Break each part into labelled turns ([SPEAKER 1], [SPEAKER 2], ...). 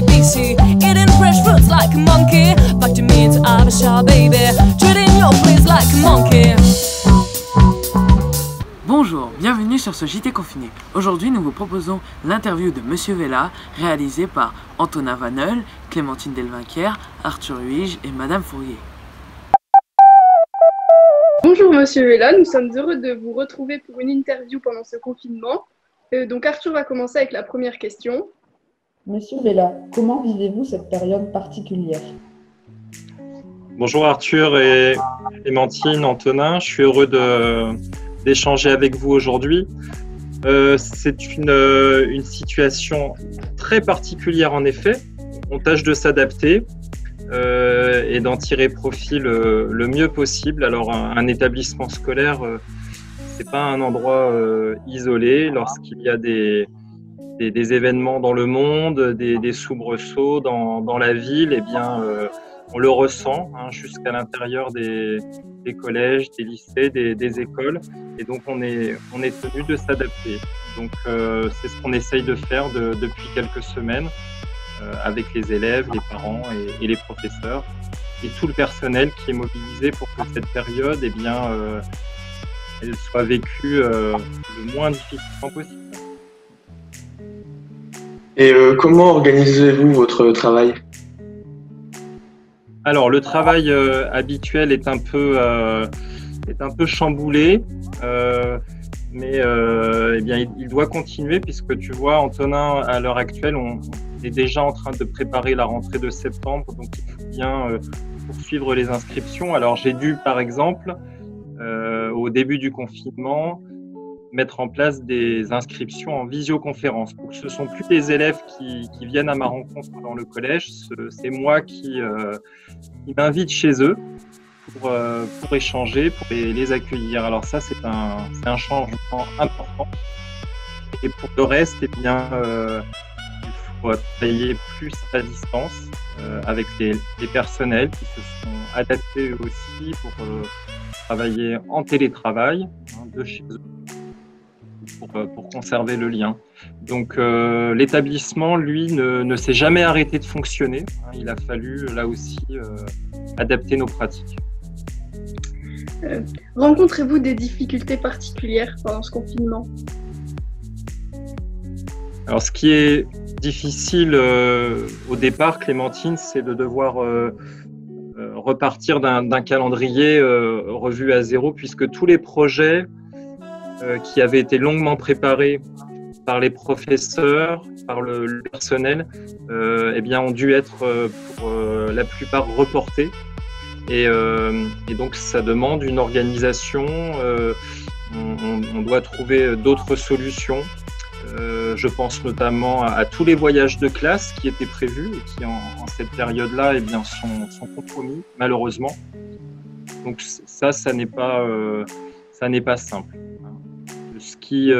[SPEAKER 1] BC, eating fresh fruits like a monkey. Back to me to Abisha, baby, treating your place like a monkey.
[SPEAKER 2] Bonjour, bienvenue sur ce JT Confiné. Aujourd'hui, nous vous proposons l'interview de Monsieur Vella, réalisée par Antonin Vanel, Clémentine Delvinquière, Arthur Huige et Madame Fourier.
[SPEAKER 3] Bonjour Monsieur Vella, nous sommes heureux de vous retrouver pour une interview pendant ce confinement. Donc Arthur va commencer avec la première question.
[SPEAKER 4] Monsieur Vella, comment vivez-vous cette période particulière?
[SPEAKER 5] Bonjour Arthur et Clémentine, Antonin, je suis heureux d'échanger avec vous aujourd'hui. C'est une situation très particulière en effet. On tâche de s'adapter et d'en tirer profit le mieux possible. Alors un établissement scolaire, c'est pas un endroit isolé. Lorsqu'il y a des événements dans le monde, des soubresauts dans la ville, eh bien on le ressent jusqu'à l'intérieur des collèges, des lycées, des écoles, et donc on est tenu de s'adapter. Donc c'est ce qu'on essaye de faire depuis quelques semaines avec les élèves, les parents et les professeurs et tout le personnel qui est mobilisé pour que cette période, eh bien, elle soit vécue le moins difficilement possible.
[SPEAKER 6] Et comment organisez-vous votre travail ?
[SPEAKER 5] Alors le travail habituel est un peu chamboulé, mais eh bien il doit continuer puisque tu vois Antonin, à l'heure actuelle on est déjà en train de préparer la rentrée de septembre, donc il faut bien poursuivre les inscriptions. Alors j'ai dû par exemple au début du confinement mettre en place des inscriptions en visioconférence. Donc ce ne sont plus les élèves qui viennent à ma rencontre dans le collège, c'est moi qui m'invite chez eux pour échanger, pour les accueillir. Alors ça, c'est un changement important. Et pour le reste, eh bien, il faut travailler plus à distance avec les personnels qui se sont adaptés eux aussi pour travailler en télétravail de chez eux. Pour conserver le lien. Donc l'établissement, lui, ne s'est jamais arrêté de fonctionner. Il a fallu, là aussi, adapter nos pratiques.
[SPEAKER 3] Rencontrez-vous des difficultés particulières pendant ce confinement ?
[SPEAKER 5] Alors ce qui est difficile au départ, Clémentine, c'est de devoir repartir d'un calendrier revu à zéro, puisque tous les projets qui avaient été longuement préparés par les professeurs, par le personnel, eh bien, ont dû être pour la plupart reportés. Et donc, ça demande une organisation. On doit trouver d'autres solutions. Je pense notamment à tous les voyages de classe qui étaient prévus et qui, en cette période-là, eh bien, sont compromis, malheureusement. Donc, ça n'est pas simple. Ce qui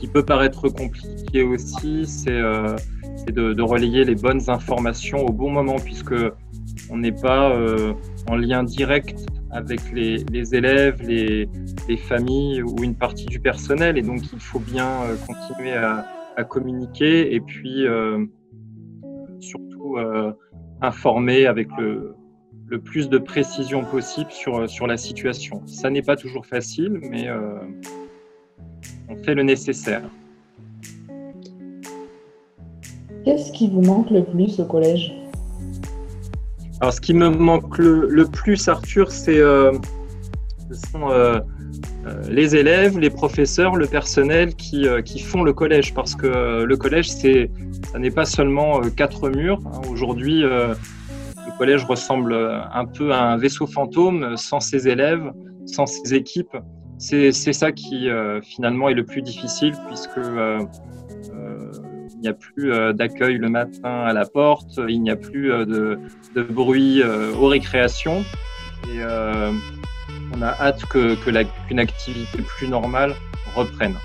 [SPEAKER 5] peut paraître compliqué aussi, c'est de relayer les bonnes informations au bon moment, puisque on n'est pas en lien direct avec les élèves, les familles ou une partie du personnel, et donc il faut bien continuer à communiquer et puis surtout informer avec le plus de précision possible sur la situation. Ça n'est pas toujours facile, mais on fait le nécessaire.
[SPEAKER 4] Qu'est-ce qui vous manque le plus au collège ?
[SPEAKER 5] Alors, ce qui me manque le plus, Arthur, ce sont les élèves, les professeurs, le personnel qui font le collège. Parce que le collège, ça n'est pas seulement 4 murs. Aujourd'hui, le collège ressemble un peu à un vaisseau fantôme, sans ses élèves, sans ses équipes. C'est ça qui finalement est le plus difficile, puisque il n'y a plus d'accueil le matin à la porte, il n'y a plus de bruit aux récréations, et on a hâte qu'une activité plus normale reprenne.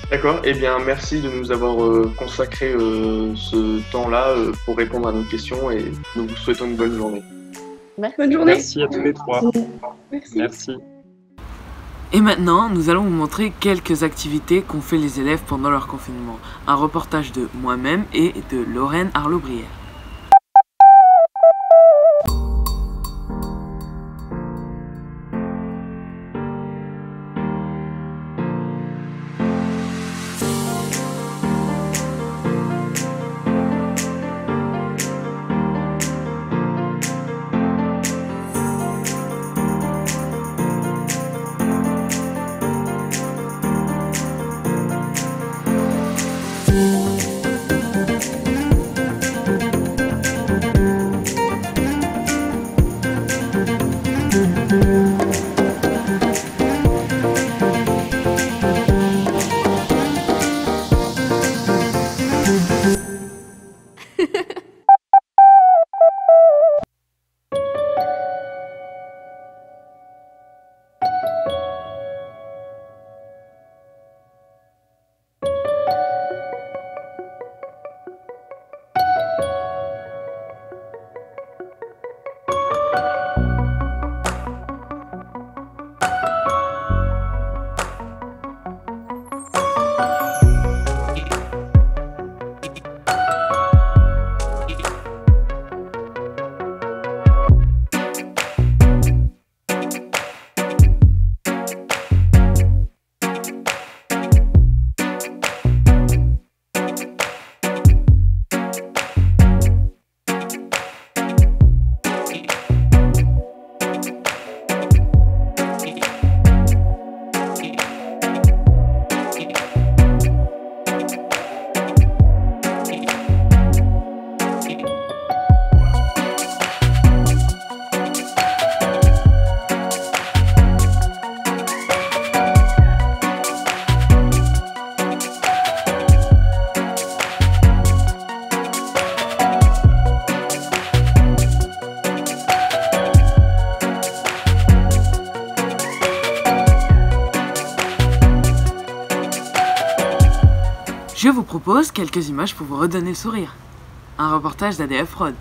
[SPEAKER 6] D'accord, eh bien merci de nous avoir consacré ce temps-là pour répondre à nos questions, et nous vous souhaitons une bonne journée.
[SPEAKER 3] Bonne journée.
[SPEAKER 5] Merci à tous les trois.
[SPEAKER 3] Merci.
[SPEAKER 2] Et maintenant, nous allons vous montrer quelques activités qu'ont fait les élèves pendant leur confinement. Un reportage de moi-même et de Lorraine Arlot-Brière. Je vous propose quelques images pour vous redonner le sourire. Un reportage d'ADF Prod.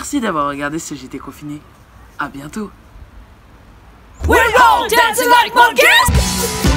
[SPEAKER 2] Merci d'avoir regardé ce JT confiné. À bientôt.
[SPEAKER 1] We're all dancing like monkeys!